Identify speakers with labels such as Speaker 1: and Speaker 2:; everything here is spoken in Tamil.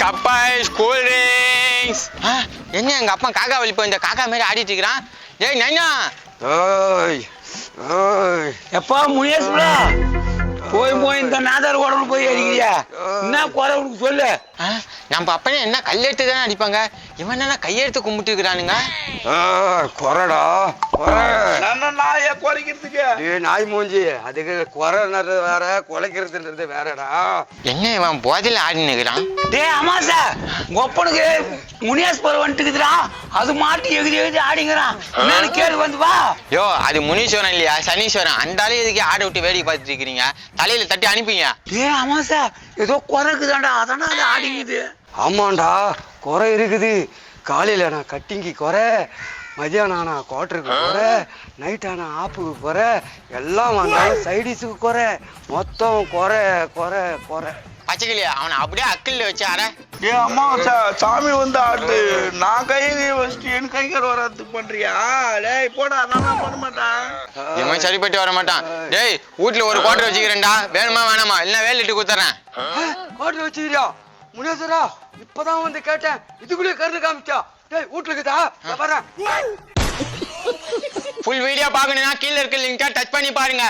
Speaker 1: சப்பாய்ஸ் கூல் ட்ரிங்க்ஸ். என்ன எங்க அப்பா காக்கா வலிப்போ இந்த காக்கா மாதிரி ஆடிட்டு இருக்கிறான். டேய் நைனா,
Speaker 2: ஓய் ஓய்
Speaker 3: எப்பா முனியேஸ்வரா, போய் இந்த நாதார் உடம்பு போய் அடிக்கிறியா? என்ன குறை உனக்கு சொல்லு.
Speaker 1: நம்ம அப்பனே என்ன கல்லெடுத்து தானே அடிப்பாங்க, இவன் என்ன கையெடுத்து கும்பிட்டு இருக்கிறானுங்க.
Speaker 2: குறடா குறை
Speaker 3: நாயை குறைக்கிறதுக்கு
Speaker 2: நாய் மூஞ்சி, அதுக்கு குறைன்றது வேற, குலைக்கிறதுன்றது வேறடா.
Speaker 1: என்ன இவன் போதையில ஆடின்னு இருக்கிறான்.
Speaker 3: டே அமாசா, ஒப்பனுக்கு முனியேஸ்வரம் வந்துட்டுக்குதுடா, அது மாட்டி எகுதி எகுதி ஆடிங்கிறான். என்னன்னு கேடு வந்து வா.
Speaker 1: யோ அது முனீஸ்வரன் இல்லையா சனீஸ்வரன், அந்த ஆளு எதுக்கு ஆட விட்டு வேடிக்கை பார்த்துட்டு இருக்கிறீங்க, தலையில தட்டி அனுப்பிங்க.
Speaker 3: டே அமாசா, ஏதோ குறைக்குதாண்டா, அதானா அது ஆடிங்குது.
Speaker 2: ஆமாண்டா குறை இருக்குது. காலையில நான் கட்டிங்கி குறை, மதியானம் ஆனா குவார்டருக்கு குறை, நைட் ஆனா ஆப்புக்கு குறை, எல்லாம் வந்தாலும் சைடிஸுக்கு குறை, மொத்தம் குறை குறை குறை.
Speaker 1: பச்சைக்கிளியா அவனை அப்படியே அக்கல்ல வச்சு ஆற.
Speaker 4: ஏ அம்மா சாமி வந்து ஆட்டு, நான் கை வச்சுட்டு என் கைகள் வராதுக்கு பண்றியா? டேய் போடா, நான் பண்ண மாட்டேன்.
Speaker 1: இவன் சரிப்பட்டு வர மாட்டான். டேய் வீட்டுல ஒரு குவார்டர் வச்சுக்கிறேன்டா, வேணுமா வேணாமா இல்லைன்னா வேலிட்டு குத்துறேன்.
Speaker 2: குவார்டர் வச்சுக்கிறியா முனேஸ்வரா? இப்பதான் வந்து கேட்டேன், இதுக்குள்ளே கருது காமிச்சா. டேய் வீட்டுல இருக்குதா? வரேன்.
Speaker 1: ஃபுல் வீடியோ பார்க்கணும்னா கீழே இருக்க லிங்கை டச் பண்ணி பாருங்க.